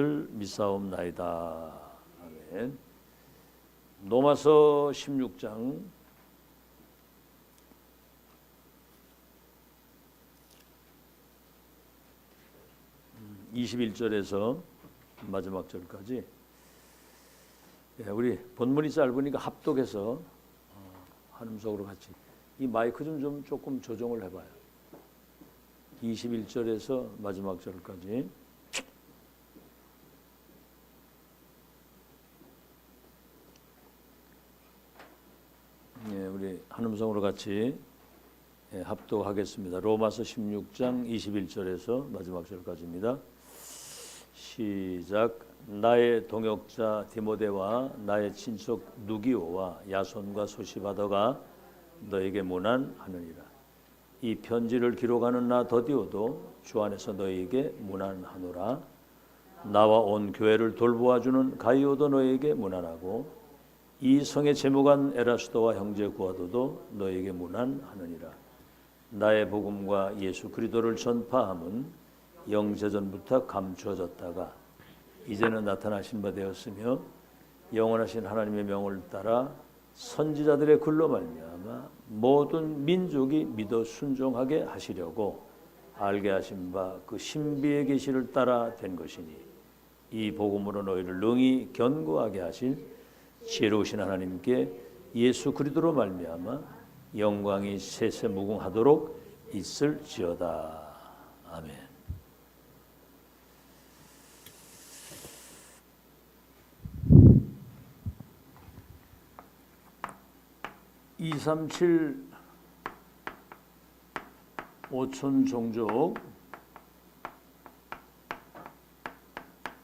믿사옵나이다. 아멘. 로마서 16장 21절에서 마지막 절까지, 우리 본문이 짧으니까 합독해서 한음성으로 같이 이 마이크 좀 조금 조정을 해봐요. 21절에서 마지막 절까지. 우리 한음성으로 같이 합독하겠습니다. 로마서 16장 21절에서 마지막 절까지입니다. 시작. 나의 동역자 디모데와 나의 친척 누기오와 야손과 소시바더가 너에게 문안하느니라. 이 편지를 기록하는 나 더디오도 주 안에서 너에게 문안하노라. 나와 온 교회를 돌보아주는 가이오도 너에게 문안하고 이 성의 재무관 에라스도와 형제 구아도도 너에게 문안하느니라. 나의 복음과 예수 그리스도를 전파함은 영제전부터 감추어졌다가 이제는 나타나신 바 되었으며 영원하신 하나님의 명을 따라 선지자들의 글로 말미암아 모든 민족이 믿어 순종하게 하시려고 알게 하신 바 그 신비의 계시를 따라 된 것이니 이 복음으로 너희를 능히 견고하게 하실 지혜로우신 하나님께 예수 그리스도로 말미암아 영광이 세세 무궁하도록 있을지어다. 아멘. (237) 오촌 종족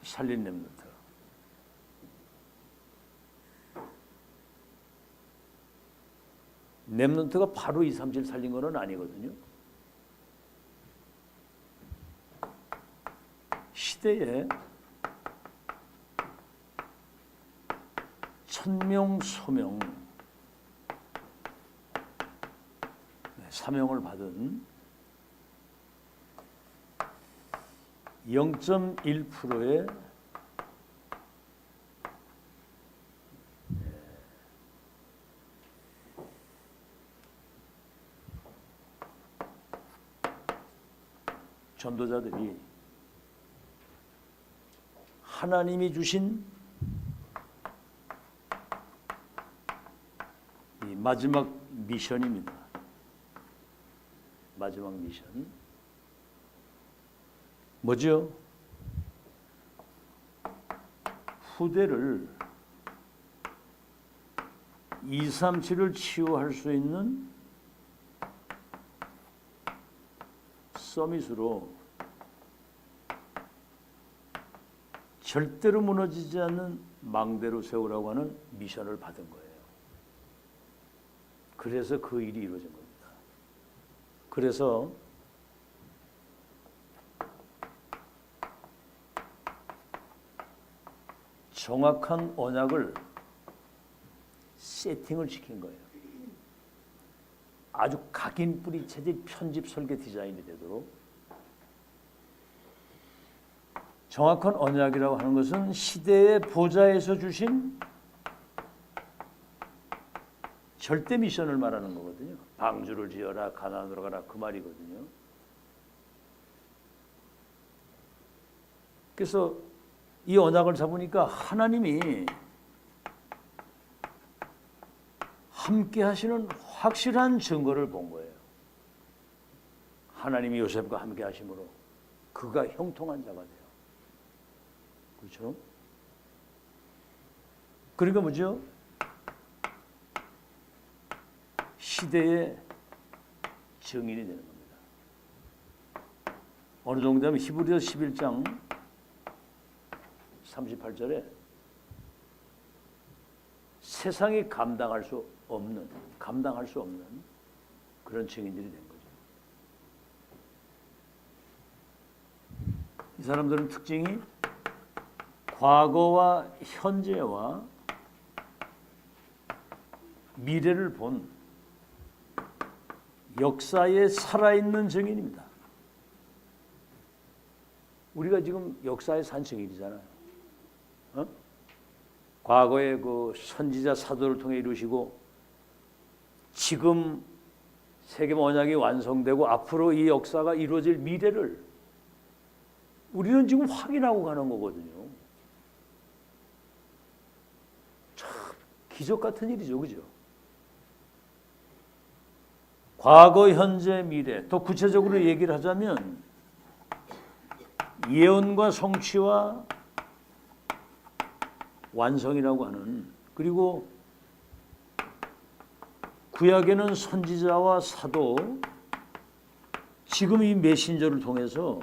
살린 렘넌트. 렘넌트가 바로 237 살린 거는 아니거든요. 시대에 천명 소명 사명을 받은 0.1%의 전도자들이 하나님이 주신 이 마지막 미션입니다. 마지막 미션 뭐죠? 후대를 237을 치유할 수 있는 서밋으로 절대로 무너지지 않는 망대로 세우라고 하는 미션을 받은 거예요. 그래서 그 일이 이루어진 겁니다. 그래서 정확한 언약을 세팅을 시킨 거예요. 아주 각인 뿌리 체질 편집 설계 디자인이 되도록. 정확한 언약이라고 하는 것은 시대의 보좌에서 주신 절대 미션을 말하는 거거든요. 방주를 지어라, 가나안으로 가라, 그 말이거든요. 그래서 이 언약을 잡으니까 하나님이 함께 하시는 확실한 증거를 본 거예요. 하나님이 요셉과 함께 하심으로 그가 형통한 자가 돼요. 그렇죠? 그러니까 뭐죠? 시대의 증인이 되는 겁니다. 어느 정도 되면 히브리서 11장 38절에 세상이 감당할 수 없는 그런 증인들이 된 거죠. 이 사람들은 특징이 과거와 현재와 미래를 본 역사에 살아있는 증인입니다. 우리가 지금 역사의 산증인이잖아요. 어? 과거에 그 선지자 사도를 통해 이루시고 지금 세계 언약이 완성되고 앞으로 이 역사가 이루어질 미래를 우리는 지금 확인하고 가는 거거든요. 참 기적 같은 일이죠, 그죠? 과거, 현재, 미래. 더 구체적으로 얘기를 하자면 예언과 성취와 완성이라고 하는, 그리고 구약에는 선지자와 사도, 지금 이 메신저를 통해서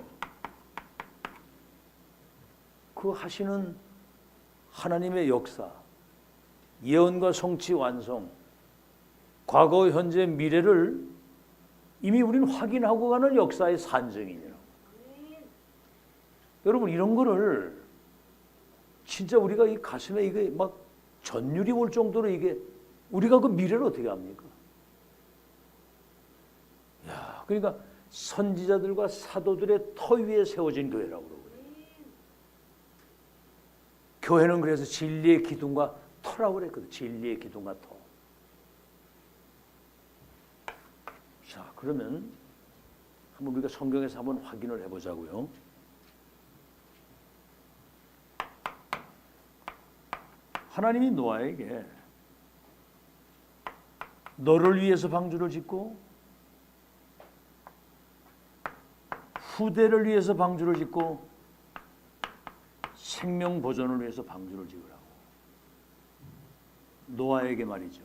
그 하시는 하나님의 역사, 예언과 성취, 완성, 과거, 현재, 미래를 이미 우리는 확인하고 가는 역사의 산증이에요. 여러분, 이런 거를 진짜 우리가 이 가슴에 이게 막 전율이 올 정도로 이게 우리가 그 미래를 어떻게 합니까? 야, 그러니까 선지자들과 사도들의 터 위에 세워진 교회라고 그러거든요. 교회는 그래서 진리의 기둥과 터라고 그랬거든요. 진리의 기둥과 터. 자, 그러면 한번 우리가 성경에서 한번 확인을 해보자고요. 하나님이 노아에게 너를 위해서 방주를 짓고 후대를 위해서 방주를 짓고 생명 보존을 위해서 방주를 지으라고. 노아에게 말이죠.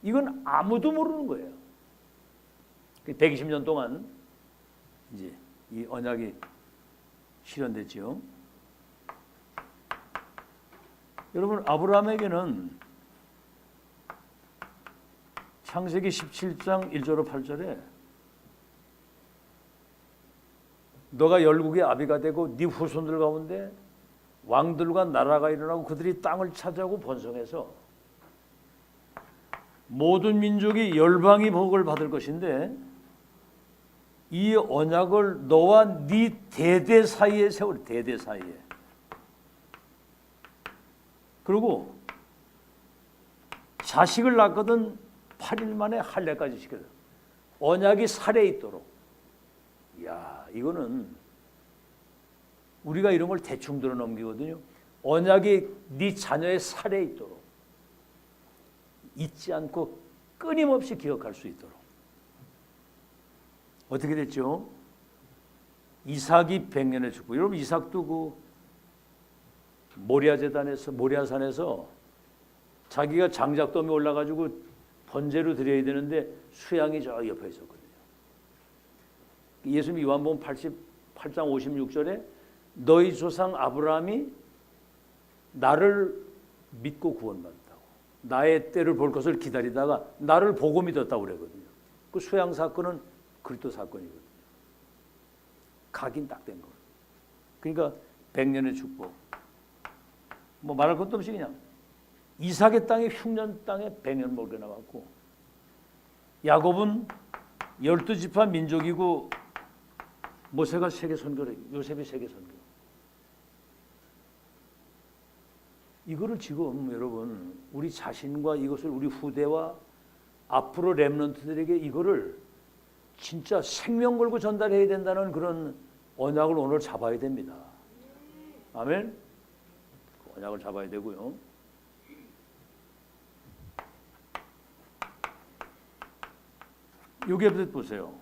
이건 아무도 모르는 거예요. 120년 동안 이제 이 언약이 실현됐죠. 여러분, 아브라함에게는 창세기 17장 1절로 8절에 너가 열국의 아비가 되고 네 후손들 가운데 왕들과 나라가 일어나고 그들이 땅을 차지하고 번성해서 모든 민족이 열방이 복을 받을 것인데 이 언약을 너와 네 대대 사이에 세우리. 대대 사이에. 그리고 자식을 낳거든 8일 만에 할례까지 시켜줘. 언약이 살에 있도록. 이야, 이거는 우리가 이런 걸 대충 들어 넘기거든요. 언약이 네 자녀의 살에 있도록, 잊지 않고 끊임없이 기억할 수 있도록. 어떻게 됐죠? 이삭이 100년에 죽고, 여러분 이삭도 그 모리아산에서 자기가 장작돔에 올라가지고 번제로 드려야 되는데 수양이 저 옆에 있었거든요. 예수님 요한복음 88장 56절에 너희 조상 아브라함이 나를 믿고 구원받았다고, 나의 때를 볼 것을 기다리다가 나를 보고 믿었다고 그러거든요. 그 수양 사건은 그리스도 사건이거든요. 각인 딱 된 거. 그러니까 100년의 축복. 뭐 말할 것도 없이 그냥 이삭의 땅에 흉년 땅에 100년 먹여 나왔고, 야곱은 12지파 민족이고 모세가 세계 선교를, 요셉이 세계 선교. 이거를 지금 여러분 우리 자신과 이것을 우리 후대와 앞으로 렘넌트들에게 이거를 진짜 생명 걸고 전달해야 된다는 그런 언약을 오늘 잡아야 됩니다. 아멘. 언약을 잡아야 되고요. 여기 보세요.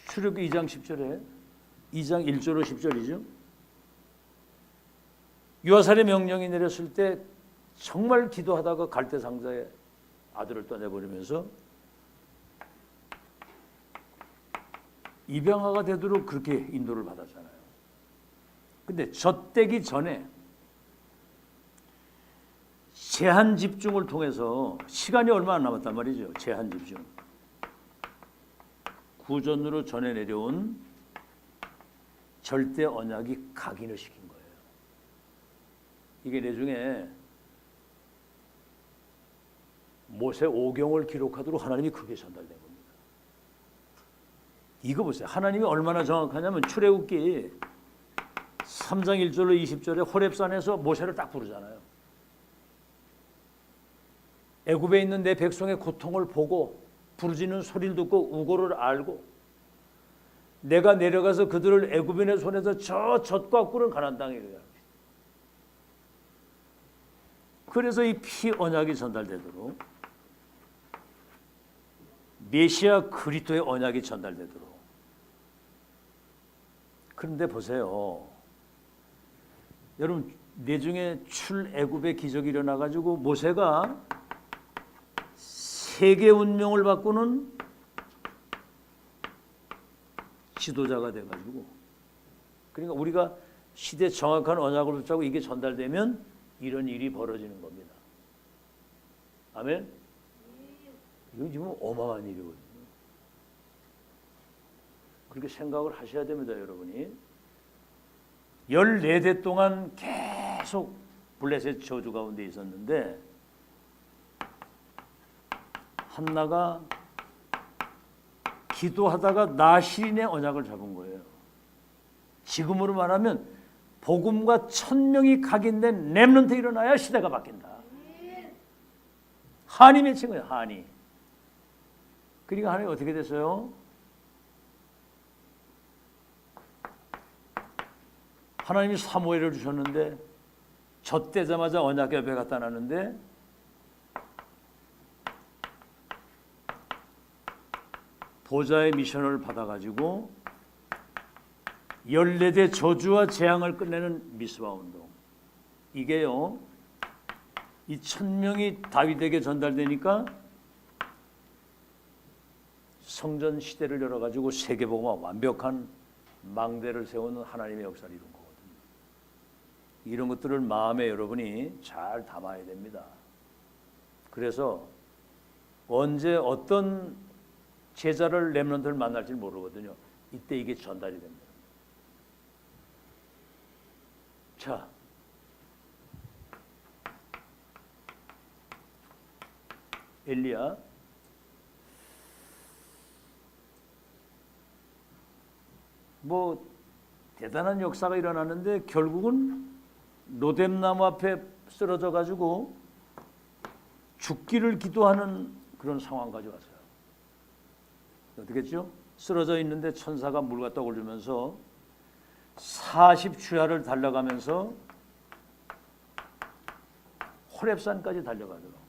출애굽기 2장 10절에 2장 1절로 10절이죠. 유아살의 명령이 내렸을 때 정말 기도하다가 갈대상자의 아들을 떠내버리면서 입양아가 되도록 그렇게 인도를 받았잖아요. 근데 젖되기 전에 제한 집중을 통해서 시간이 얼마 안 남았단 말이죠. 제한 집중. 구전으로 전해 내려온 절대 언약이 각인을 시킨 거예요. 이게 내중에 모세 오경을 기록하도록 하나님이 그게 전달된 겁니다. 이거 보세요. 하나님이 얼마나 정확하냐면 출애굽기 3장 1절로 20절에 호렙산에서 모세를 딱 부르잖아요. 애굽에 있는 내 백성의 고통을 보고 부르짖는 소리를 듣고 우고를 알고 내가 내려가서 그들을 애굽인의 손에서 저 젖과 꿀은 가나안 땅에 이르게 합니다. 그래서 이 피 언약이 전달되도록 메시아 그리스도의 언약이 전달되도록. 그런데 보세요. 여러분 내중에 출애굽의 기적이 일어나 가지고 모세가 세계 운명을 바꾸는 지도자가 돼 가지고 그러니까 우리가 시대 정확한 언약을 붙잡고 이게 전달되면 이런 일이 벌어지는 겁니다. 아멘. 이거 지금 어마어마한 일이거든요. 그렇게 생각을 하셔야 됩니다, 여러분이. 14대 동안 계속 블레셋 저주 가운데 있었는데 한나가 기도하다가 나실인의 언약을 잡은 거예요. 지금으로 말하면 복음과 1000명이 각인된 렘넌트 일어나야 시대가 바뀐다. 한이 맺힌 거예요. 한이. 그러니까 하나님이 어떻게 됐어요? 하나님이 사무엘을 주셨는데 젖대자마자 언약궤에 갖다 놨는데 보좌의 미션을 받아가지고 14대 저주와 재앙을 끝내는 미스바 운동. 이게요, 이 1000명이 다윗에게 전달되니까 성전 시대를 열어가지고 세계복음화 완벽한 망대를 세우는 하나님의 역사를 이룬 거거든요. 이런 것들을 마음에 여러분이 잘 담아야 됩니다. 그래서 언제 어떤 제자를 렘넌트를 만날지 모르거든요. 이때 이게 전달이 됩니다. 자, 엘리야 뭐 대단한 역사가 일어나는데 결국은 로뎀나무 앞에 쓰러져 가지고 죽기를 기도하는 그런 상황까지 왔어요. 어떻게 했죠? 쓰러져 있는데 천사가 물 갖다 올리면서 40주야를 달려가면서 호렙산까지 달려가더라고요.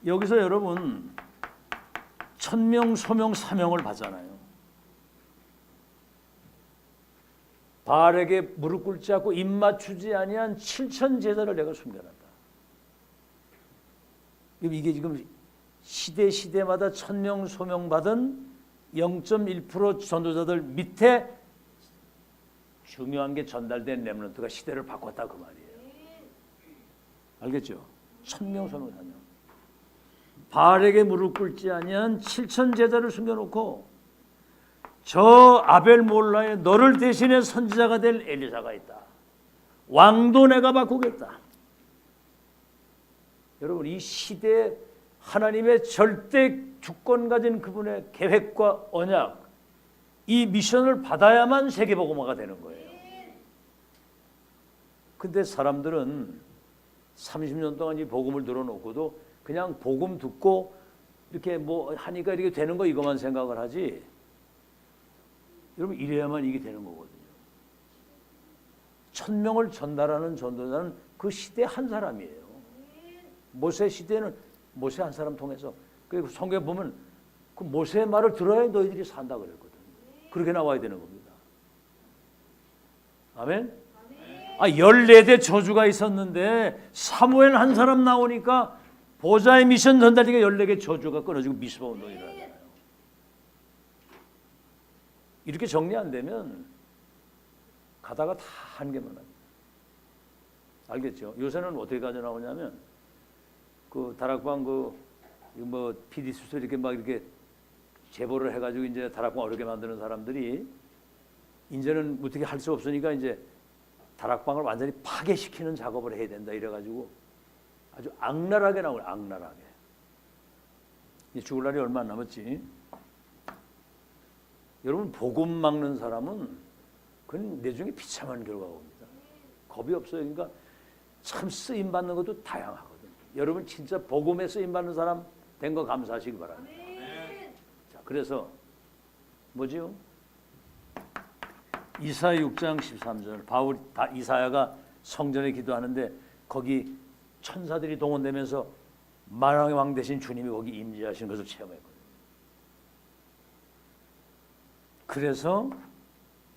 여기서 여러분 천명, 소명, 사명을 받잖아요. 바알에게 무릎 꿇지 않고 입 맞추지 아니한 7천 제자를 내가 숨겨놨다. 이게 지금 시대마다 천명, 소명 받은 0.1% 전도자들 밑에 중요한 게 전달된 렘넌트가 시대를 바꿨다 그 말이에요. 알겠죠? 천명, 소명, 사명. 바알에게 무릎 꿇지 아니한 7천 제자를 숨겨놓고 저 아벨 몰라에 너를 대신해 선지자가 될 엘리사가 있다. 왕도 내가 바꾸겠다. 여러분 이 시대에 하나님의 절대 주권 가진 그분의 계획과 언약, 이 미션을 받아야만 세계복음화가 되는 거예요. 근데 사람들은 30년 동안 이 복음을 들어놓고도 그냥 복음 듣고 이렇게 뭐 하니까 이렇게 되는 거 이것만 생각을 하지. 여러분 이래야만 이게 되는 거거든요. 1000명을 전달하는 전도자는 그 시대 한 사람이에요. 모세 시대는 모세 한 사람 통해서. 그리고 성경에 보면 그 모세의 말을 들어야 너희들이 산다 그랬거든요. 그렇게 나와야 되는 겁니다. 아멘? 14대 저주가 있었는데 사무엘 한 사람 나오니까 보좌의 미션 전달되니까 14개 저주가 끊어지고 미스바 운동이 일어나잖아요. 이렇게 정리 안 되면 가다가 다 한계만 합니다. 알겠죠? 요새는 어떻게 가져 나오냐면 그 다락방 뭐 PD 수술 이렇게 막 이렇게 제보를 해가지고 이제 다락방 어렵게 만드는 사람들이 이제는 어떻게 할 수 없으니까 이제 다락방을 완전히 파괴시키는 작업을 해야 된다 이래가지고 아주 악랄하게 나오요. 악랄하게. 이제 죽을 날이 얼마 안 남았지. 여러분 복음 막는 사람은 그건 내중에 비참한 결과가 옵니다. 겁이 없어요. 그러니까 참 쓰임 받는 것도 다양하거든요. 여러분 진짜 복음에 쓰임 받는 사람 된 거 감사하시기 바랍니다. 자, 그래서 뭐지요? 이사야 6장 13절 이사야가 성전에 기도하는데 거기 천사들이 동원되면서 만왕의 왕 되신 주님이 거기 임재하신 것을 체험했거든요. 그래서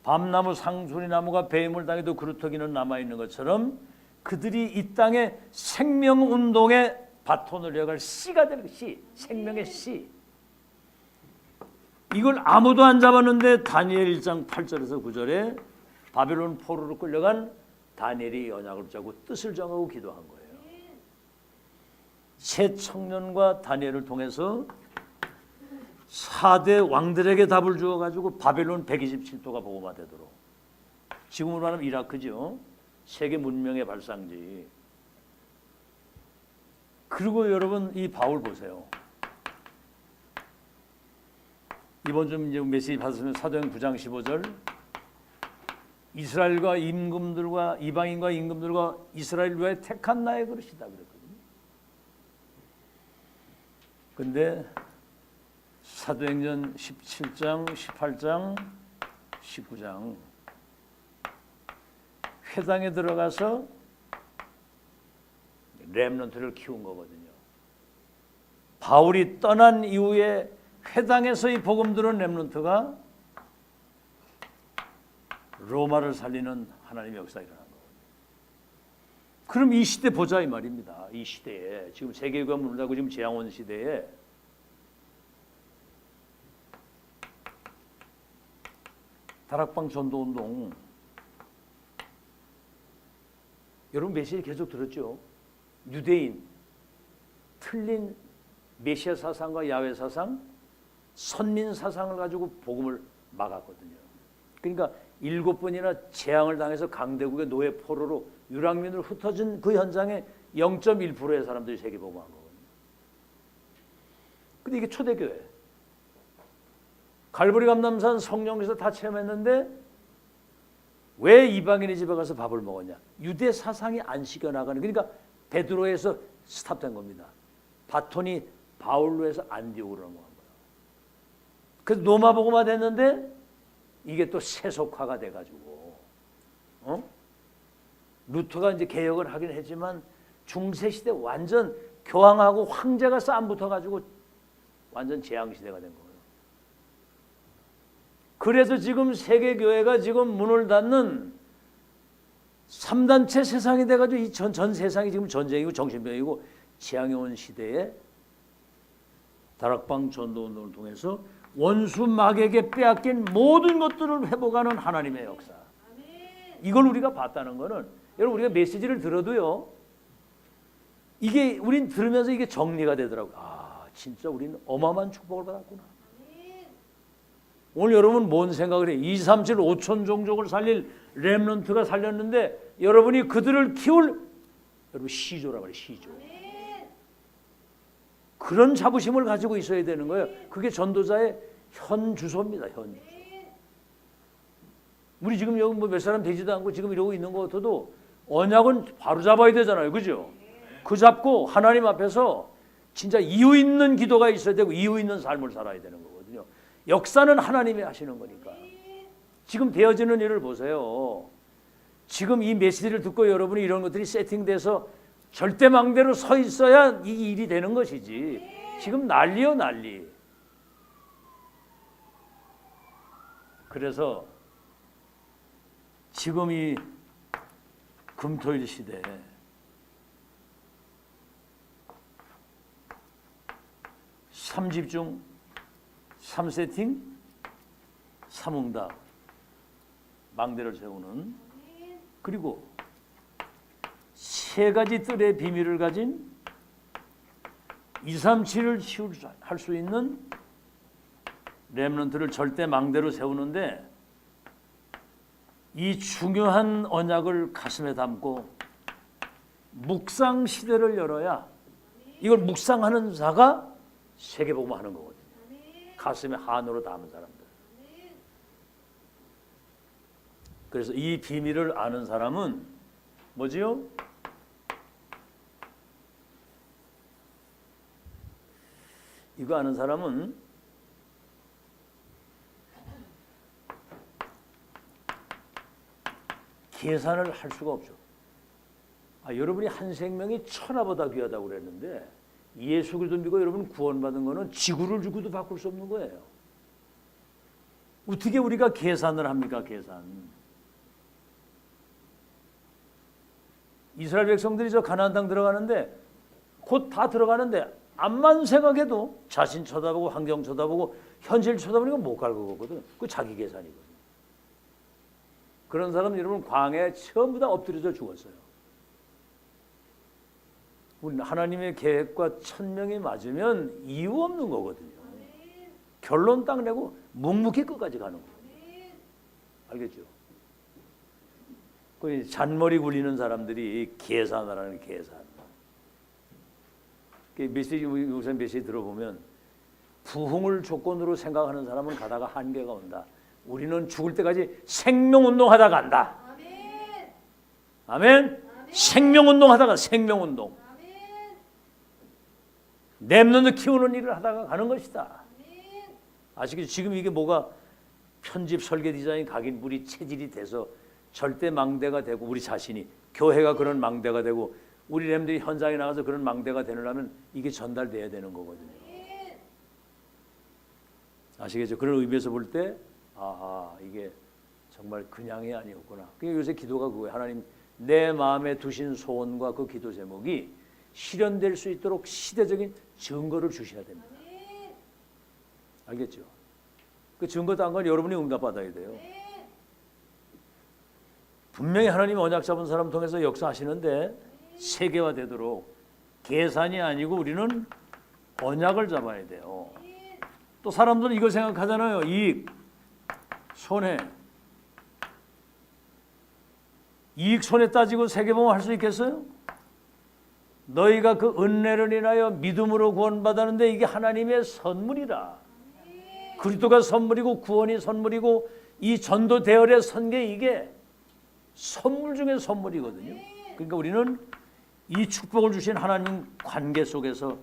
밤나무 상수리나무가 뱀을 당해도 그루터기는 남아있는 것처럼 그들이 이 땅에 생명운동의 바톤을 이어갈 씨가 되는 씨, 생명의 씨. 이걸 아무도 안 잡았는데 다니엘 1장 8절에서 9절에 바벨론 포로로 끌려간 다니엘이 언약을 붙잡고 뜻을 정하고 기도한 거예요. 새 청년과 다니엘을 통해서 4대 왕들에게 답을 주어가지고 바벨론 127도가 복음화되도록, 지금으로 말하면 이라크죠. 세계 문명의 발상지. 그리고 여러분 이 바울 보세요. 이번 좀 이제 메시지 받으시면 사도행 9장 15절 이스라엘과 임금들과 이방인과 임금들과 이스라엘 외에 택한 나의 그릇이다 그랬거든요. 근데 사도행전 17장, 18장, 19장 회당에 들어가서 렘넌트를 키운 거거든요. 바울이 떠난 이후에 회당에서 이 복음 들은 렘넌트가 로마를 살리는 하나님의 역사가 일어난 거거든요. 그럼 이 시대 보자 이 말입니다. 이 시대에 지금 세계가 문을 닫고 지금 재앙 시대에 다락방 전도운동 여러분 메시지 계속 들었죠? 유대인 틀린 메시아 사상과 야훼 사상, 선민 사상을 가지고 복음을 막았거든요. 그러니까 7번이나 재앙을 당해서 강대국의 노예 포로로 유랑민으로 흩어진 그 현장에 0.1%의 사람들이 세계 복음한 거거든요. 근데 이게 초대교회. 갈보리 감람산 성령에서 다 체험했는데 왜 이방인의 집에 가서 밥을 먹었냐? 유대 사상이 안 시켜나가는, 그러니까 베드로에서 스탑된 겁니다. 바톤이 바울로에서 안디옥으로 넘어간 거예요. 그래서 로마 복음화 됐는데 이게 또 세속화가 돼가지고, 루터가 이제 개혁을 하긴 했지만 중세 시대 완전 교황하고 황제가 싸움 붙어가지고 완전 재앙 시대가 된 거예요. 그래서 지금 세계 교회가 지금 문을 닫는 3단체 세상이 돼가지고 이 전 세상이 지금 전쟁이고 정신병이고 재앙이 온 시대에 다락방 전도운동을 통해서 원수 마귀에게 빼앗긴 모든 것들을 회복하는 하나님의 역사. 이걸 우리가 봤다는 거는 여러분 우리가 메시지를 들어도요. 이게 우린 들으면서 이게 정리가 되더라고요. 아 진짜 우리는 어마어마한 축복을 받았구나. 오늘 여러분 뭔 생각을 해? 2, 3, 7, 5천 종족을 살릴 렘넌트가 살렸는데 여러분이 그들을 키울 여러분 시조라 말이에요. 시조. 그런 자부심을 가지고 있어야 되는 거예요. 그게 전도자의 현 주소입니다. 현 주소. 우리 지금 여기 뭐 몇 사람 되지도 않고 지금 이러고 있는 것 같아도 언약은 바로 잡아야 되잖아요. 그죠? 그 잡고 하나님 앞에서 진짜 이유 있는 기도가 있어야 되고 이유 있는 삶을 살아야 되는 거거든요. 역사는 하나님이 하시는 거니까. 지금 되어지는 일을 보세요. 지금 이 메시지를 듣고 여러분이 이런 것들이 세팅돼서 절대망대로 서 있어야 이 일이 되는 것이지. 지금 난리요 난리. 그래서 지금 이 금토일 시대에 삼집중, 3세팅, 3응답, 망대를 세우는, 그리고 세 가지 뜰의 비밀을 가진 237을 할 수 있는 렘넌트를 절대 망대로 세우는데 이 중요한 언약을 가슴에 담고 묵상 시대를 열어야 이걸 묵상하는 자가 세계복음하는 거거든요. 가슴에 한으로 담은 사람들. 그래서 이 비밀을 아는 사람은 뭐지요? 이거 아는 사람은 계산을 할 수가 없죠. 여러분이 한 생명이 천하보다 귀하다고 그랬는데 예수 그리스도 믿고 여러분 구원받은 거는 지구를 주고도 바꿀 수 없는 거예요. 어떻게 우리가 계산을 합니까? 계산. 이스라엘 백성들이 저 가나안 땅 들어가는데 곧 다 들어가는데 암만 생각해도 자신 쳐다보고 환경 쳐다보고 현실 쳐다보니까 못 갈 거거든. 그 자기 계산이거든. 그런 사람 여러분 광야에 전부 다 엎드려져 죽었어요. 우리 하나님의 계획과 천명이 맞으면 이유 없는 거거든요. 결론 딱 내고 묵묵히 끝까지 가는 거예요. 알겠죠? 그 잔머리 굴리는 사람들이 계산하라는 계산. 메시지 요새 메시지 들어보면 부흥을 조건으로 생각하는 사람은 가다가 한계가 온다. 우리는 죽을 때까지 생명운동 하다 간다. 아멘. 아멘. 생명운동 하다가 생명운동. 렘넌트 키우는 일을 하다가 가는 것이다. 아시겠죠? 지금 이게 뭐가 편집 설계 디자인 각인 우리 체질이 돼서 절대 망대가 되고 우리 자신이 교회가 그런 망대가 되고 우리 렘들이 현장에 나가서 그런 망대가 되려면 이게 전달돼야 되는 거거든요. 아시겠죠? 그런 의미에서 볼 때 이게 정말 그냥이 아니었구나. 그러니까 요새 기도가 그거예요. 하나님 내 마음에 두신 소원과 그 기도 제목이 실현될 수 있도록 시대적인 증거를 주셔야 됩니다. 알겠죠? 그 증거 딴 건 여러분이 응답받아야 돼요. 분명히 하나님 언약 잡은 사람 통해서 역사하시는데 세계화되도록 계산이 아니고 우리는 언약을 잡아야 돼요. 또 사람들은 이거 생각하잖아요. 이익, 손해. 이익, 손해 따지고 세계봉을 할 수 있겠어요? 너희가 그 은혜를 인하여 믿음으로 구원받았는데 이게 하나님의 선물이라. 그리스도가 선물이고 구원이 선물이고 이 전도 대열의 선계 이게 선물 중에 선물이거든요. 그러니까 우리는 이 축복을 주신 하나님 관계 속에서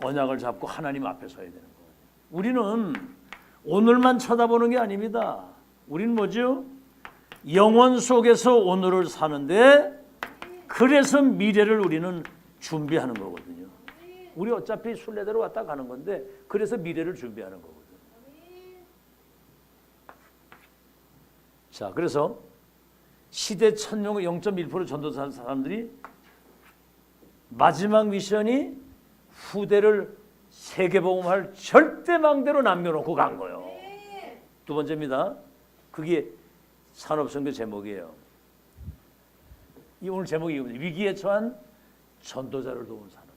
언약을 잡고 하나님 앞에 서야 되는 거예요. 우리는 오늘만 쳐다보는 게 아닙니다. 우리는 뭐죠? 영원 속에서 오늘을 사는데 그래서 미래를 우리는 준비하는 거거든요. 우리 어차피 순례대로 왔다 가는 건데 그래서 미래를 준비하는 거거든요. 자, 그래서 시대 천명 0.1% 전도사 사람들이 마지막 미션이 후대를 세계복음할 절대망대로 남겨놓고 간 거예요. 두 번째입니다. 그게 산업선교 제목이에요. 이 오늘 제목이 이겁니다. 위기에 처한 전도자를 도우는 산업.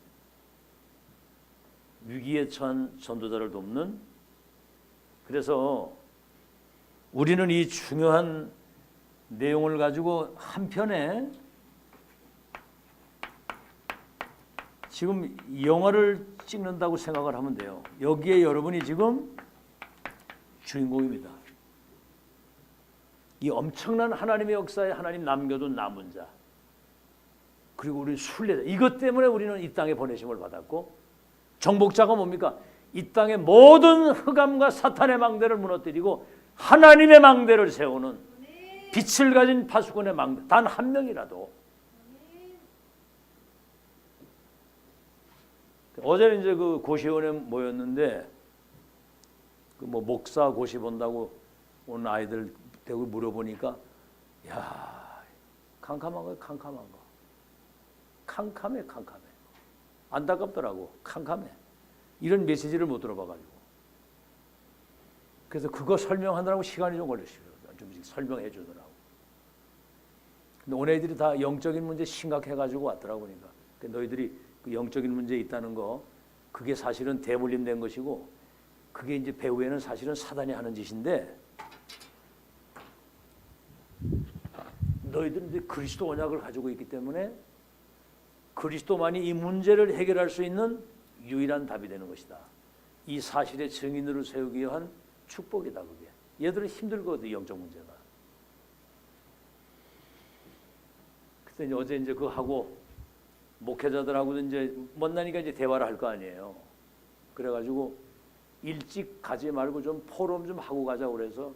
위기에 처한 전도자를 돕는. 그래서 우리는 이 중요한 내용을 가지고 한편에 지금 영화를 찍는다고 생각을 하면 돼요. 여기에 여러분이 지금 주인공입니다. 이 엄청난 하나님의 역사에 하나님 남겨둔 남은 자 그리고 우리 순례자 이것 때문에 우리는 이 땅에 보내심을 받았고 정복자가 뭡니까? 이 땅의 모든 흑암과 사탄의 망대를 무너뜨리고 하나님의 망대를 세우는 빛을 가진 파수꾼의 망대 단 한 명이라도 어제 이제 그 고시원에 모였는데 그 뭐 목사 고시 본다고 온 아이들 대고 물어보니까 야 캄캄한 거야 캄캄한 거 캄캄해 안타깝더라고 캄캄해 이런 메시지를 못 들어봐가지고 그래서 그거 설명하느라고 시간이 좀 걸렸어요. 좀 설명해 주더라고. 근데 온 애들이 다 영적인 문제 심각해가지고 왔더라고 보니까 너희들이 그 영적인 문제 있다는 거 그게 사실은 대물림된 것이고 그게 이제 배후에는 사실은 사단이 하는 짓인데 너희들은 이제 그리스도 언약을 가지고 있기 때문에 그리스도만이 이 문제를 해결할 수 있는 유일한 답이 되는 것이다. 이 사실의 증인으로 세우기 위한 축복이다. 그게 얘들은 힘들거든 영적 문제가. 그래서 이제 어제 이제 그거 하고 목회자들하고도 이제 만나니까 이제 대화를 할 거 아니에요. 그래가지고 일찍 가지 말고 좀 포럼 좀 하고 가자고 그래서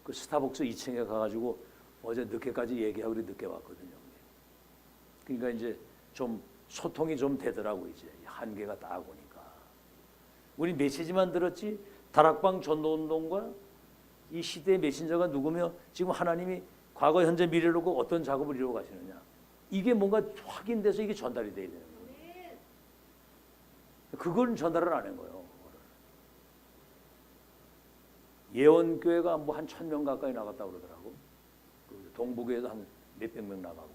그 스타벅스 2층에 가가지고 어제 늦게까지 얘기하고 늦게 왔거든요. 그러니까 이제 좀 소통이 좀 되더라고. 이제 한계가 딱 오니까 우리 메시지만 들었지 다락방 전도운동과 이 시대의 메신저가 누구며 지금 하나님이 과거 현재 미래를 놓고 어떤 작업을 이루어 가시느냐, 이게 뭔가 확인돼서 이게 전달이 돼야 되는 거예요. 그걸 전달을 안 한 거예요. 예원교회가 뭐 한 1,000명 가까이 나갔다고 그러더라고. 그 동북에도 한 몇백 명 나가고,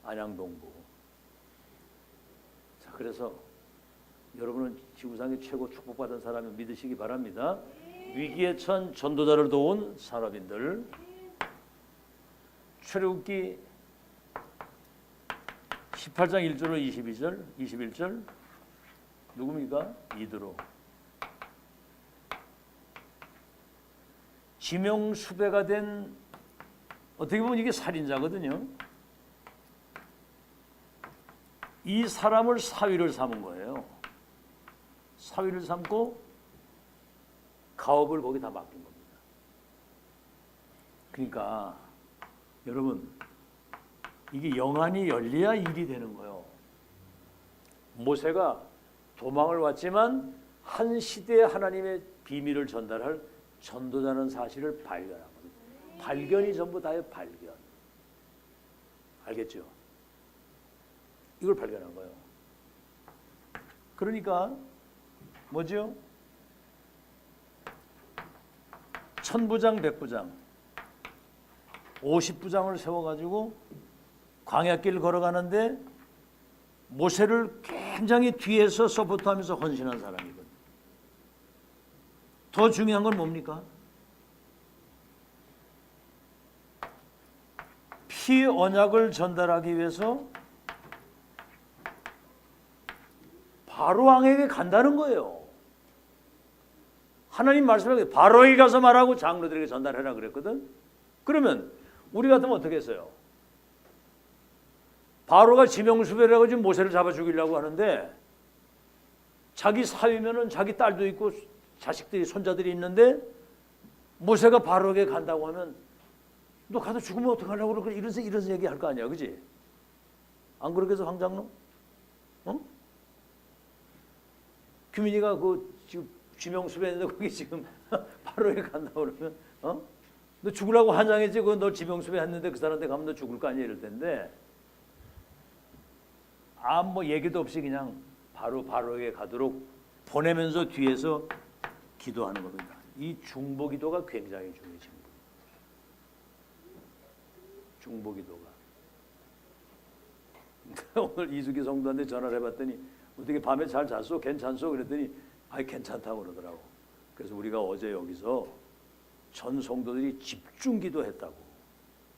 안양동부. 자, 그래서 여러분은 지구상의 최고 축복받은 사람을 믿으시기 바랍니다. 위기에 처한 전도자를 도운 산업인들. 출애굽기 18장 1절로 22절, 21절 누굽니까? 이드로. 지명수배가 된, 어떻게 보면 이게 살인자거든요. 이 사람을 사위를 삼은 거예요. 사위를 삼고 가업을 거기다 맡긴 겁니다. 그러니까 여러분, 이게 영안이 열려야 일이 되는 거예요. 모세가 도망을 왔지만 한 시대에 하나님의 비밀을 전달할 전도자는 사실을 발견하거든요. 발견이 전부 다예요. 발견. 알겠죠? 이걸 발견한 거예요. 그러니까 뭐죠? 천부장, 백부장, 50부장을 세워가지고 광야길 걸어가는데 모세를 굉장히 뒤에서 서포트하면서 헌신한 사람이거든요. 더 중요한 건 뭡니까? 피 언약을 전달하기 위해서 바로 왕에게 간다는 거예요. 하나님 말씀에 바로에게 가서 말하고 장로들에게 전달해라 그랬거든. 그러면 우리 같으면 어떻게 했어요? 바로가 지명수배를 해가지고 모세를 잡아 죽이려고 하는데 자기 사위면은 자기 딸도 있고 자식들이 손자들이 있는데 모세가 바로에게 간다고 하면 너 가서 죽으면 어떡하려고 그러고 이런 얘기 할 거 아니야, 그지? 안 그렇게 해서 황장로? 어? 규민이가 그 지금 지명수배했는데 거기 지금 바로에 간다고 그러면 너 죽으라고 환장했지? 너 지명수배했는데 그 사람한테 가면 너 죽을 거 아니야 이럴 텐데 뭐 얘기도 없이 그냥 바로에게 가도록 보내면서 뒤에서 기도하는 겁니다. 이 중보기도가 굉장히 중요해요. 중보기도가. 오늘 이수기 성도한테 전화를 해봤더니 어떻게 밤에 잘 잤어? 괜찮소? 그랬더니 괜찮다고 그러더라고. 그래서 우리가 어제 여기서 전 성도들이 집중기도 했다고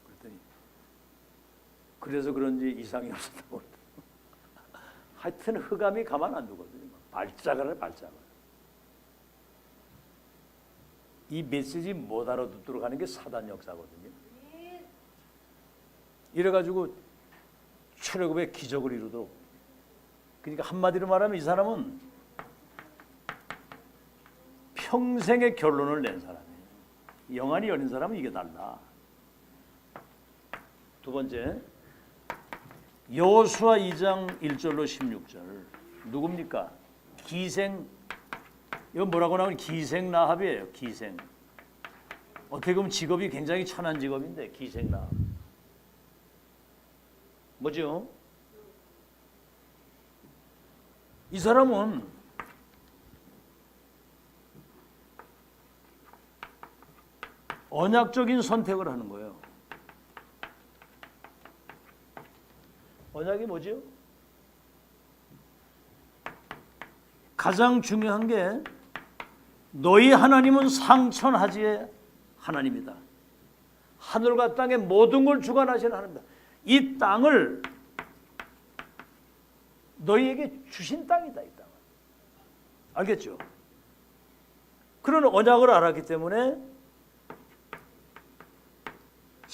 그랬더니 그래서 그런지 이상이 없었다고 그러더라고. 하여튼 흑암이 가만 안 두거든요. 발작을. 이 메시지 못 알아듣도록 하는 게 사단 역사거든요. 이래가지고 출애굽의 기적을 이루도록. 그러니까 한마디로 말하면 이 사람은 평생의 결론을 낸 사람이에요. 영안이 열린 사람은 이게 달라. 두 번째, 여호수아 2장 1절로 16절 누굽니까? 기생. 이건 뭐라고 나오면 기생 라합이에요. 기생. 어떻게 보면 직업이 굉장히 천한 직업인데 기생 라합. 뭐죠? 이 사람은 언약적인 선택을 하는 거예요. 언약이 뭐죠? 가장 중요한 게 너희 하나님은 상천하지의 하나님이다. 하늘과 땅의 모든 걸 주관하시는 하나님이다. 이 땅을 너희에게 주신 땅이다. 이 땅은. 알겠죠? 그런 언약을 알았기 때문에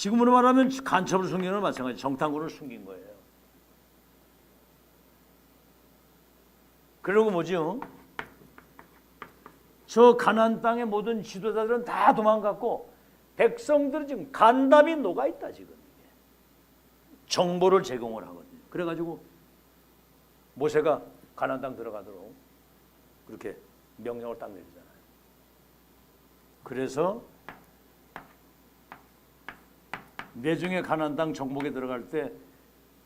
지금으로 말하면 간첩을 숨기는 건 마찬가지. 정탐꾼을 숨긴 거예요. 그러고 뭐죠? 저 가나안 땅의 모든 지도자들은 다 도망갔고 백성들은 지금 간담이 녹아 있다 지금. 정보를 제공을 하거든요. 그래가지고 모세가 가나안 땅 들어가도록 그렇게 명령을 딱 내리잖아요. 그래서 내중에 가나안 땅 정복에 들어갈 때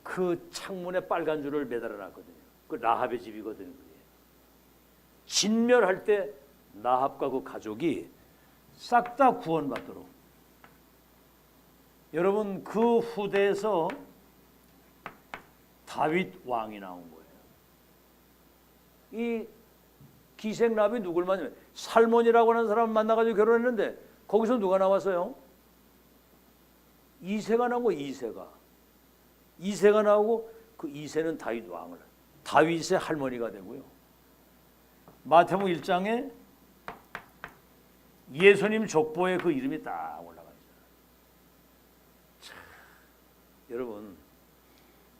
그 창문에 빨간 줄을 매달아 놨거든요. 그 라합의 집이거든요. 진멸할 때 라합과 그 가족이 싹 다 구원받도록. 여러분 그 후대에서 다윗 왕이 나온 거예요. 이 기생 라합이 누굴 만나면 살몬이라고 하는 사람을 만나가지고 결혼했는데 거기서 누가 나왔어요? 이새가 나온 거예요. 이새가 나오고 그 이새는 다윗 왕을 다윗의 할머니가 되고요. 마태복음 1장에 예수님 족보에 그 이름이 딱 올라가 있어요. 여러분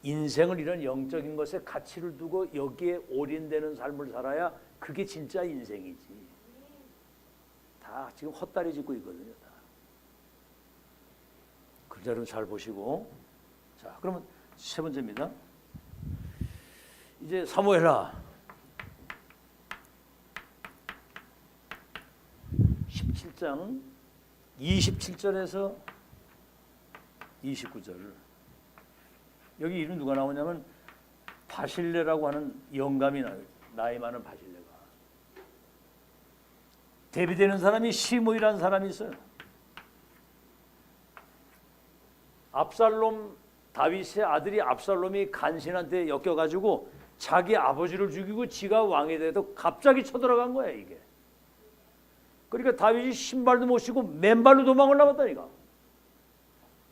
인생을 이런 영적인 것에 가치를 두고 여기에 올인되는 삶을 살아야 그게 진짜 인생이지. 다 지금 헛다리 짚고 있거든요. 다. 그 자료는 잘 보시고. 자, 그러면 세 번째입니다. 이제 사무엘하 17장 27절에서 29절. 여기 이름 누가 나오냐면 바실레라고 하는 영감이 나와요. 나이 많은 바실레가. 대비되는 사람이 시므이라는 사람이 있어요. 압살롬 다윗의 아들이 압살롬이 간신한테 엮여가지고 자기 아버지를 죽이고 지가 왕이 돼도 갑자기 쳐들어간 거야 이게. 그러니까 다윗이 신발도 못 신고 맨발로 도망을 나왔다니까.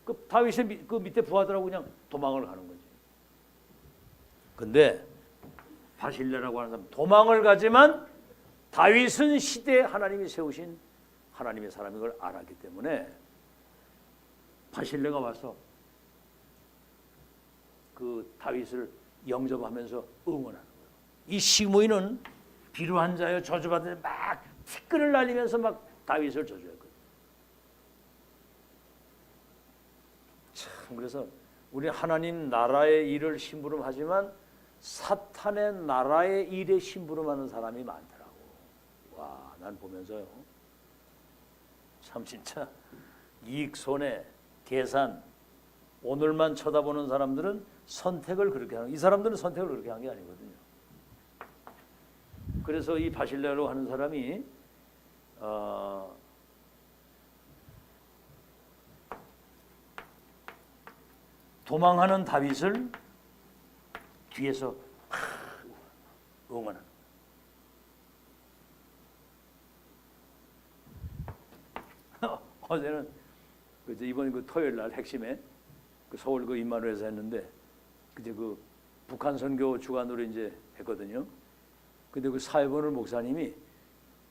그 다윗의 그 밑에 부하들하고 그냥 도망을 가는 거지. 근데 바실레라고 하는 사람 도망을 가지만 다윗은 시대에 하나님이 세우신 하나님의 사람인 걸 알았기 때문에 바실레가 와서 그 다윗을 영접하면서 응원하는 거예요. 이 시므이는 비루한 자여 저주받은 막 티끌을 날리면서 막 다윗을 저주했거든요. 참 그래서 우리 하나님 나라의 일을 심부름하지만 사탄의 나라의 일에 심부름하는 사람이 많더라고. 와, 난 보면서요. 참 진짜 이익 손해 계산 오늘만 쳐다보는 사람들은 선택을 그렇게 하는, 이 사람들은 선택을 그렇게 한 게 아니거든요. 그래서 이 바실레로 하는 사람이 도망하는 다윗을 뒤에서 응원하는. 어제는 이번 그 토요일 날 핵심에 그 서울 그 임마누엘에서 했는데 그제 그 북한 선교 주간으로 이제 했거든요. 근데 그 사회본을 목사님이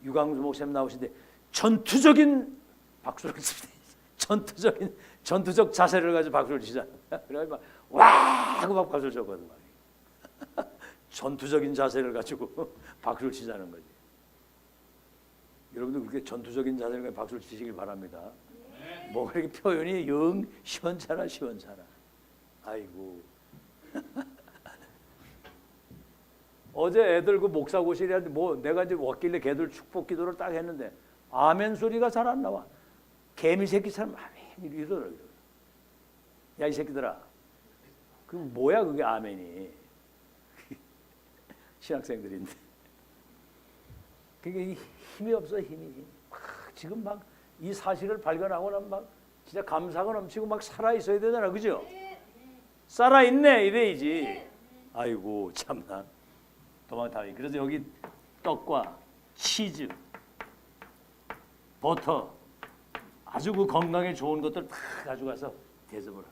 유광수 목사님 나오신데 전투적인 박수를 칩니다. 전투적 자세를 가지고 박수를 치자. 그래가지고 와 하고 막 박수를 쳤거든. 전투적인 자세를 가지고 박수를 치자는 거지. 여러분들 그렇게 전투적인 자세를 가지고 박수를 치시길 바랍니다. 뭐가 이렇게 표현이 영 시원찮아. 아이고. 어제 애들 그 목사고시리한테 뭐 내가 이제 왔길래 걔들 축복 기도를 딱 했는데 아멘 소리가 잘 안 나와. 개미 새끼처럼 아멘 이러더라고요. 야 이 새끼들아. 그 뭐야 그게 아멘이. 신학생들인데. 그게 힘이 없어 힘이. 지금 막 이 사실을 발견하고 나면 막 진짜 감사가 넘치고 막 살아 있어야 되잖아, 그죠? 살아 있네 이래야지. 아이고 참나. 도망다니. 그래서 여기 떡과 치즈, 버터, 아주 그 건강에 좋은 것들 다 가져가서 대접을 하고.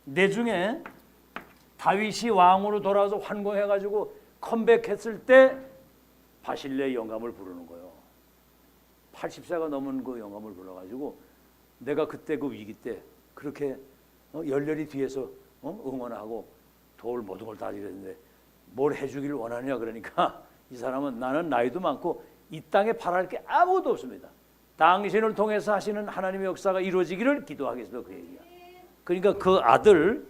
내중에 다윗이 왕으로 돌아와서 환공해가지고 컴백했을 때 바실레의 영감을 부르는 거예요. 80세가 넘은 그 영감을 불러가지고 내가 그때 그 위기 때 그렇게 열렬히 뒤에서 응원하고 도울 모든 걸 다 이랬는데 뭘 해주기를 원하느냐 그러니까 이 사람은 나는 나이도 많고 이 땅에 바랄 게 아무것도 없습니다. 당신을 통해서 하시는 하나님의 역사가 이루어지기를 기도하겠습니다. 그 얘기야. 그러니까 그 아들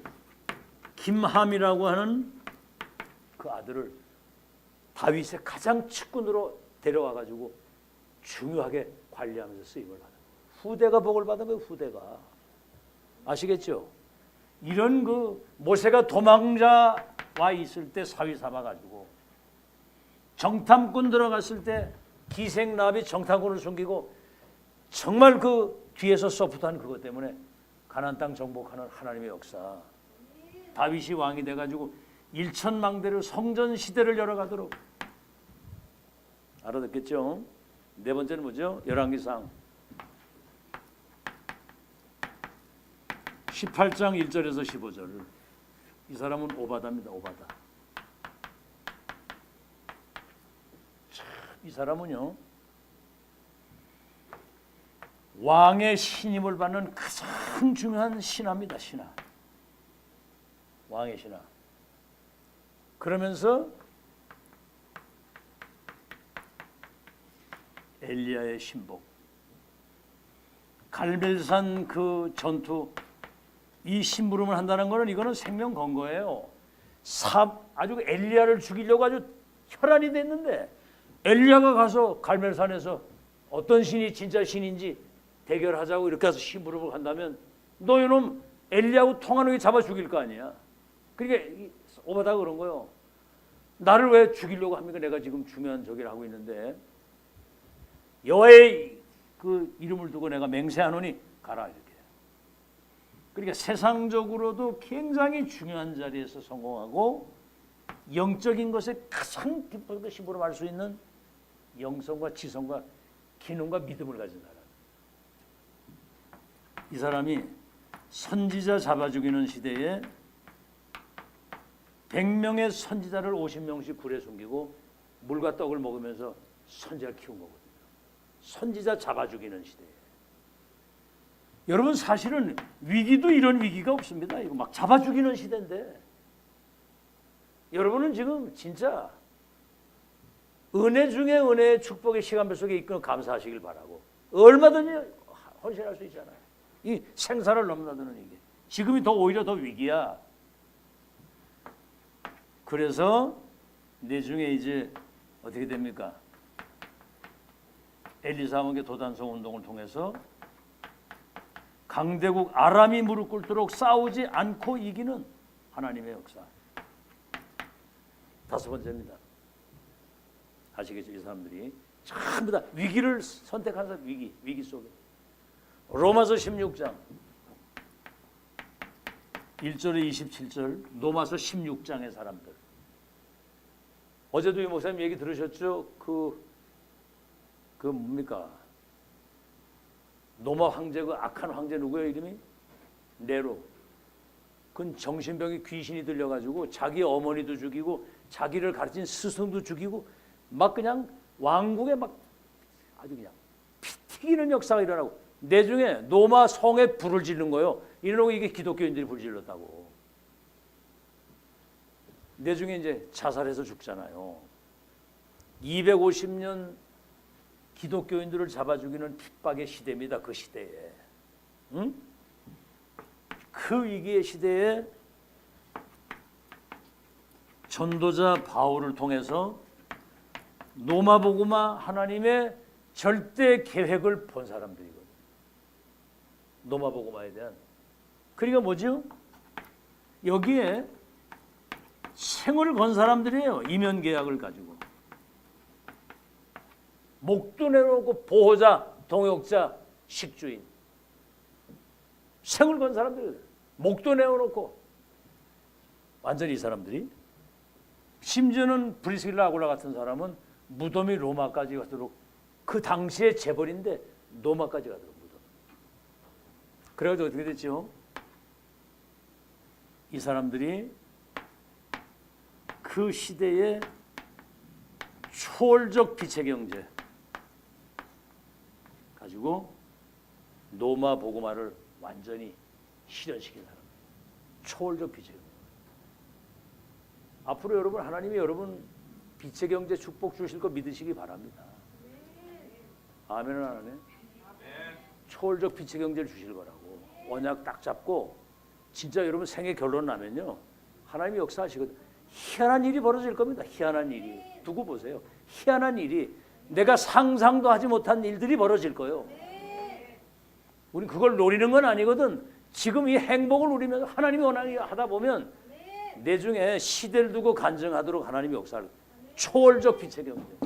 김함이라고 하는 그 아들을 다윗의 가장 측근으로 데려와 가지고 중요하게 관리하면서 쓰임을 받아. 후대가 복을 받은 거예요. 후대가. 아시겠죠? 이런 그 모세가 도망자와 있을 때 사위 삼아 가지고 정탐꾼 들어갔을 때 기생나비 정탐꾼을 숨기고 정말 그 뒤에서 소프트한 그것 때문에 가나안 땅 정복하는 하나님의 역사. 다윗이 왕이 돼 가지고 일천망대로 성전 시대를 열어가도록. 알아듣겠죠? 네 번째는 뭐죠? 열왕기상 18장 1절에서 15절. 이 사람은 오바다입니다. 오바다. 이 사람은요 왕의 신임을 받는 가장 중요한 신하입니다. 신하. 왕의 신하. 그러면서 엘리야의 신복, 갈멜산 그 전투, 이 심부름을 한다는 것은 이거는 생명 건 거예요. 아주 엘리야를 죽이려고 아주 혈안이 됐는데 엘리야가 가서 갈멜산에서 어떤 신이 진짜 신인지 대결하자고 이렇게 해서 심부름을 한다면 너 이놈 엘리야하고 통하는 게 잡아 죽일 거 아니야. 그러니까 오바다가 그런 거예요. 나를 왜 죽이려고 합니까? 내가 지금 중요한 저기를 하고 있는데 여호와의 그 이름을 두고 내가 맹세하노니 가라 이렇게. 그러니까 세상적으로도 굉장히 중요한 자리에서 성공하고 영적인 것에 가장 깊은 심부름할 수 있는 영성과 지성과 기능과 믿음을 가진 사람. 이 사람이 선지자 잡아 죽이는 시대에 100명의 선지자를 50명씩 굴에 숨기고 물과 떡을 먹으면서 선지자를 키운 거거든요. 선지자 잡아 죽이는 시대에. 여러분 사실은 위기도 이런 위기가 없습니다. 이거 막 잡아 죽이는 시대인데 여러분은 지금 진짜 은혜 중에 은혜의 축복의 시간표 속에 있고 감사하시길 바라고 얼마든지 헌신할 수 있잖아요. 이 생사를 넘나드는 이게 지금이 오히려 더 위기야. 그래서 내중에 이제 어떻게 됩니까? 엘리사 왕의 도단성 운동을 통해서 강대국 아람이 무릎 꿇도록 싸우지 않고 이기는 하나님의 역사. 다섯 번째입니다. 아시겠죠? 이 사람들이 전부 다 위기를 선택한 사람. 위기 속에. 로마서 16장 1절에 27절 로마서 16장의 사람들. 어제도 이 목사님 얘기 들으셨죠? 그 뭡니까? 로마 황제 그 악한 황제 누구예요? 이름이? 네로. 그건 정신병이 귀신이 들려가지고 자기 어머니도 죽이고 자기를 가르친 스승도 죽이고 막 그냥 왕국에 막 아주 그냥 피 튀기는 역사가 일어나고 내중에 로마 성에 불을 지른 거예요. 이러고 이게 기독교인들이 불 질렀다고. 내중에 이제 자살해서 죽잖아요. 250년 기독교인들을 잡아 죽이는 핍박의 시대입니다. 그 시대에. 응? 그 위기의 시대에 전도자 바울을 통해서 노마복음화 하나님의 절대 계획을 본 사람들이거든요. 노마복음화에 대한. 그러니까 뭐죠? 여기에 생을 건 사람들이에요. 이면 계약을 가지고. 목도 내놓고 보호자, 동역자, 식주인. 생을 건 사람들이에요. 목도 내어놓고. 완전히 이 사람들이. 심지어는 브리스길라 아굴라 같은 사람은 무덤이 로마까지 가도록 그 당시의 재벌인데 로마까지 가도록 무덤. 그래가지고 어떻게 됐죠? 이 사람들이 그 시대의 초월적 빛의 경제 가지고 로마 복음화를 완전히 실현시킨 사람. 초월적 빛의 경제. 앞으로 여러분 하나님이 여러분 빛의 경제 축복 주실 거 믿으시기 바랍니다. 아멘은 안 하네. 초월적 빛의 경제를 주실 거라고 언약 딱 잡고 진짜 여러분 생애 결론 나면요 하나님이 역사하시거든. 희한한 일이 벌어질 겁니다. 희한한 일이. 두고 보세요. 희한한 일이 내가 상상도 하지 못한 일들이 벌어질 거예요. 우리 그걸 노리는 건 아니거든. 지금 이 행복을 누리면서 하나님이 원하게 하다 보면 내 중에 시대를 두고 간증하도록 하나님이 역사를. 초월적 빛의 경제.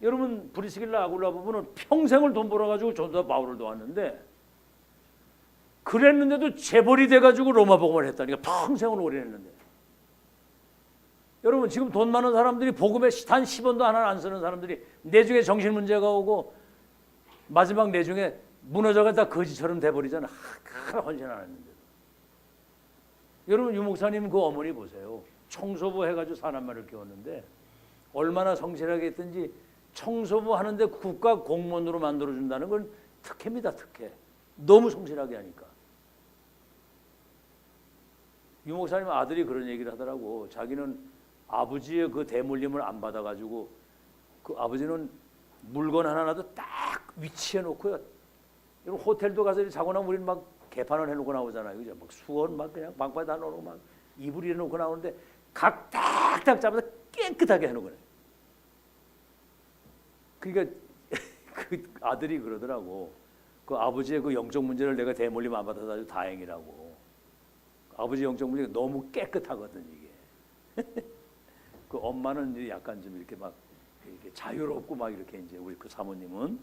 여러분 브리스길라 아굴라 부부는 평생을 돈 벌어가지고 전도자 바울을 도왔는데 그랬는데도 재벌이 돼가지고 로마 복음을 했다니까. 평생을 오래 했는데. 여러분 지금 돈 많은 사람들이 복음에 단 10원도 하나 안 쓰는 사람들이 내 중에 정신 문제가 오고 마지막 내 중에 무너져가다 거지처럼 돼버리잖아. 하나 헌신 안 했는데. 여러분 유 목사님 그 어머니 보세요. 청소부 해가지고 사람말을 키웠는데 얼마나 성실하게 했든지 청소부 하는데 국가 공무원으로 만들어준다는 건 특혜입니다. 특혜. 너무 성실하게 하니까. 유 목사님 아들이 그런 얘기를 하더라고. 자기는 아버지의 그 대물림을 안 받아가지고 그 아버지는 물건 하나라도 딱 위치해 놓고요. 여러분 호텔도 가서 자고 나면 우리는 막 개판을 해놓고 나오잖아요. 그죠? 막 수건 막 그냥 방바에 다 넣어놓고 막 이불 해놓고 나오는데 각 딱딱 잡아서 깨끗하게 해놓은 거예요. 그러니까 그 아들이 그러더라고. 그 아버지의 그 영적 문제를 내가 대물림 안 받아서 아주 다행이라고. 아버지 영적 문제가 너무 깨끗하거든 이게. 그 엄마는 이제 약간 좀 이렇게 막 이렇게 자유롭고 막 이렇게 이제 우리 그 사모님은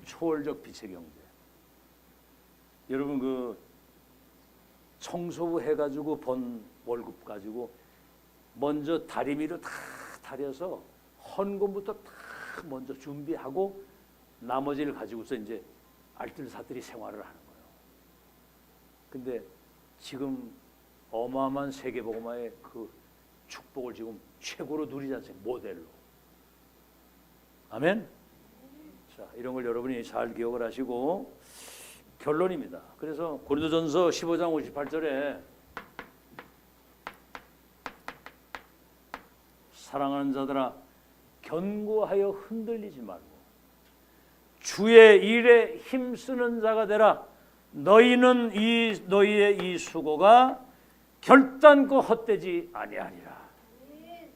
초월적 빛의 경제. 여러분 그 청소부 해가지고 번 월급 가지고 먼저 다리미를 다 다려서 헌금부터 다 먼저 준비하고 나머지를 가지고서 이제 알뜰사뜰히 생활을 하는 거예요. 근데 지금 어마어마한 세계복음화의 그 축복을 지금 최고로 누리지 않습니까? 모델로. 아멘? 자, 이런 걸 여러분이 잘 기억을 하시고 결론입니다. 그래서 고린도전서 15장 58절에 사랑하는 자들아 견고하여 흔들리지 말고 주의 일에 힘쓰는 자가 되라. 너희는 너희의 이 수고가 결단코 헛되지 아니하리라.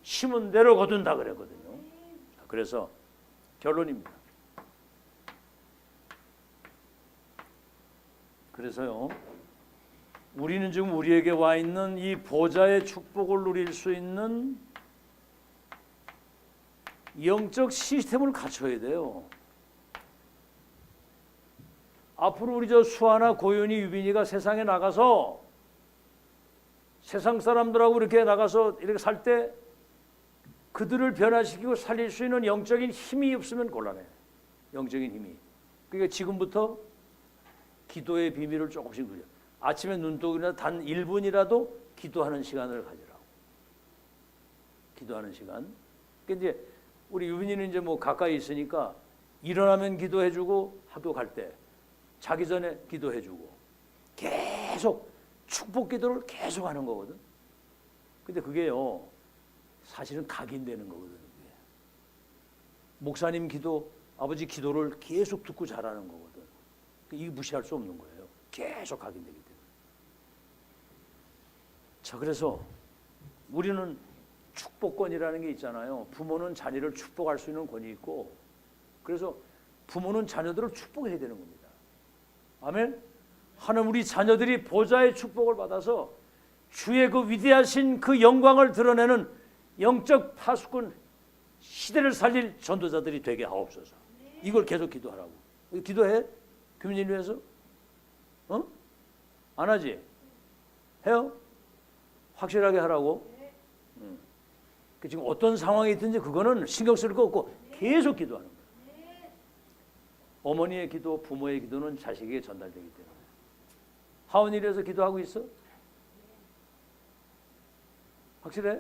심은 대로 거둔다 그랬거든요. 그래서 결론입니다. 그래서요, 우리는 지금 우리에게 와 있는 이 보좌의 축복을 누릴 수 있는 영적 시스템을 갖춰야 돼요. 앞으로 우리 저 수아나 고윤이 유빈이가 세상에 나가서 세상 사람들하고 이렇게 나가서 이렇게 살 때 그들을 변화시키고 살릴 수 있는 영적인 힘이 없으면 곤란해. 영적인 힘이. 그러니까 지금부터 기도의 비밀을 조금씩 누려. 아침에 눈 뜨기나 단 1분이라도 기도하는 시간을 가지라고. 기도하는 시간. 그러니까 이제 우리 유빈이는 이제 뭐 가까이 있으니까 일어나면 기도해주고 학교 갈 때 자기 전에 기도해주고 계속 축복 기도를 계속 하는 거거든. 근데 그게요 사실은 각인되는 거거든요. 목사님 기도, 아버지 기도를 계속 듣고 자라는 거거든. 이게 무시할 수 없는 거예요. 계속 각인되기 때문에. 자, 그래서 우리는 축복권이라는 게 있잖아요. 부모는 자녀를 축복할 수 있는 권이 있고, 그래서 부모는 자녀들을 축복해야 되는 겁니다. 아멘. 하나님 우리 자녀들이 보좌의 축복을 받아서 주의 그 위대하신 그 영광을 드러내는 영적 파수꾼 시대를 살릴 전도자들이 되게 하옵소서. 이걸 계속 기도하라고. 기도해? 교민을 위해서? 안 하지? 해요? 확실하게 하라고? 지금 어떤 상황이 있든지 그거는 신경 쓸 거 없고 계속 기도하는 거예요. 어머니의 기도, 부모의 기도는 자식에게 전달되기 때문에. 하원일에서 기도하고 있어? 확실해?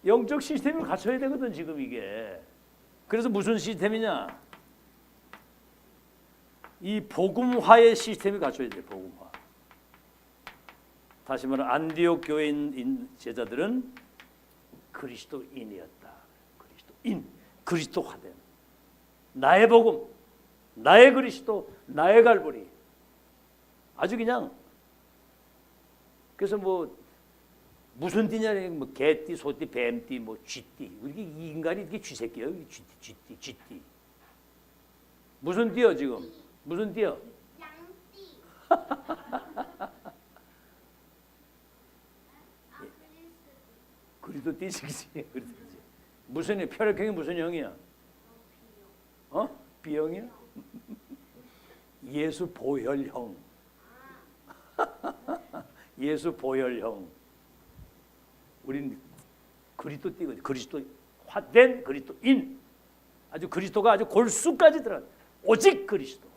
영적 시스템을 갖춰야 되거든 지금 이게. 그래서 무슨 시스템이냐? 이 복음화의 시스템이 갖춰야 돼요. 복음화. 다시 말하면 안디옥 교회인 제자들은 그리스도인이었다. 그리스도인, 그리스도화된 나의 복음, 나의 그리스도, 나의 갈보리. 아주 그냥 그래서 뭐 무슨 띠냐, 뭐 개띠, 소띠, 뱀띠, 뭐 쥐띠. 이렇게 이 인간이 이렇게 쥐새끼예요. 쥐띠. 무슨 띠요 지금? 무슨 띠요? 양띠. 그리도 띠지. 무슨 형? 혈액형이 무슨 형이야? B형이야? 예수 보혈형. 예수 보혈형. 우린 그리스도 띠거든. 그리스도 화된 그리스도인. 아주 그리스도가 아주 골수까지 들어가. 오직 그리스도.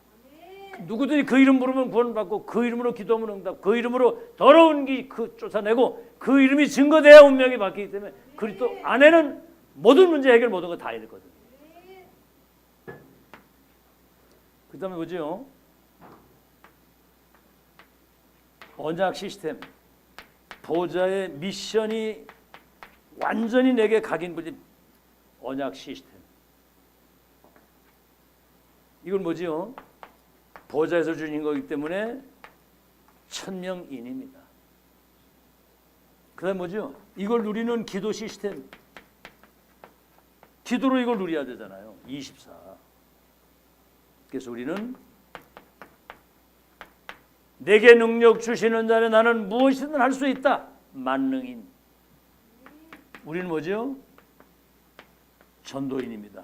누구든지 그 이름 부르면 구원받고 그 이름으로 기도하면 응답. 그 이름으로 더러운 기 그 쫓아내고 그 이름이 증거돼야 운명이 바뀌기 때문에 그리스도 안에는 모든 문제 해결 모든 거 다 있거든. 그다음에 뭐죠? 언약 시스템. 보좌의 미션이 완전히 내게 각인되는 언약 시스템. 이건 뭐지요? 보좌에서 주신 거기 때문에 천명인입니다. 그 다음 뭐죠? 이걸 누리는 기도 시스템. 기도로 이걸 누려야 되잖아요. 24. 그래서 우리는 내게 능력 주시는 자는 나는 무엇이든 할 수 있다. 만능인. 우리는 뭐죠? 전도인입니다.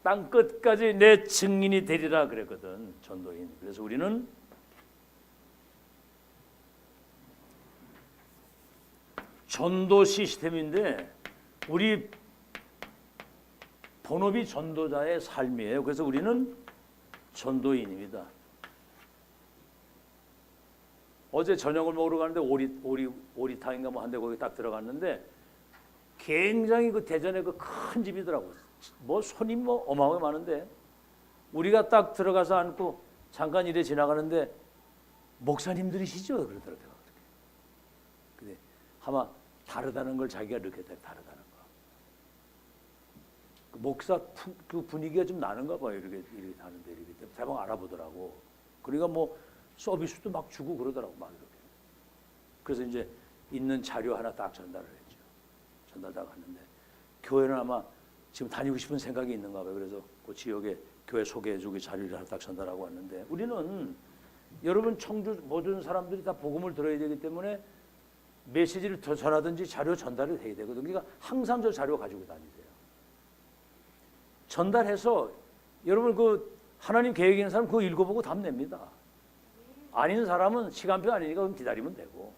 땅 끝까지 내 증인이 되리라 그랬거든. 전도인. 그래서 우리는 전도 시스템인데 우리 본업이 전도자의 삶이에요. 그래서 우리는 전도인입니다. 어제 저녁을 먹으러 가는데 오리탕인가 뭐 한데 거기 딱 들어갔는데 굉장히 그 대전에 그 큰 집이더라고요. 뭐 손님 뭐 어마어마하게 많은데 우리가 딱 들어가서 앉고 잠깐 이래 지나가는데 목사님들이시죠? 그러더라고요. 근데 아마 다르다는 걸 자기가 느꼈다. 다르다는 거. 그 목사 그 분위기가 좀 나는가 봐요. 이렇게 하는데 이렇게 대박 알아보더라고. 그러니까 뭐 서비스도 막 주고 그러더라고 막 이렇게. 그래서 이제 있는 자료 하나 딱 전달을 했죠. 전달다 갔는데 교회는 아마 지금 다니고 싶은 생각이 있는가 봐요. 그래서 그 지역에 교회 소개해주기 자료를 하나 딱 전달하고 왔는데 우리는 여러분 청주 모든 사람들이 다 복음을 들어야 되기 때문에 메시지를 더 전하든지 자료 전달을 해야 되거든요. 그러니까 항상 저 자료 가지고 다니세요. 전달해서 여러분 그 하나님 계획 있는 사람 그거 읽어보고 답 냅니다. 아닌 사람은 시간표 아니니까 그럼 기다리면 되고.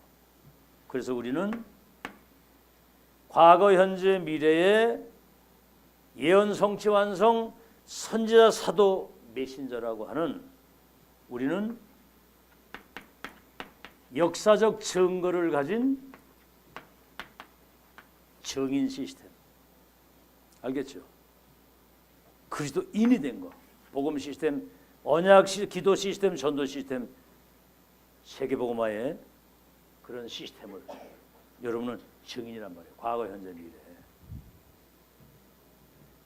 그래서 우리는 과거, 현재, 미래의 예언, 성취, 완성, 선지자, 사도, 메신저라고 하는 우리는 역사적 증거를 가진 정인 시스템. 알겠죠? 그리스도인이 된 거. 복음 시스템, 언약 기도 시스템, 전도 시스템, 세계복음화의 그런 시스템을 여러분은 증인이란 말이에요. 과거, 현재, 미래.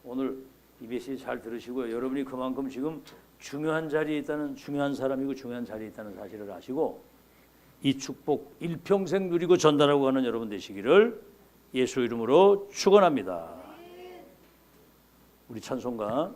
오늘 이 메시지 잘 들으시고요. 여러분이 그만큼 지금 중요한 자리에 있다는, 중요한 사람이고 중요한 자리에 있다는 사실을 아시고 이 축복 일평생 누리고 전달하고 가는 여러분 되시기를 예수 이름으로 축원합니다. 우리 찬송가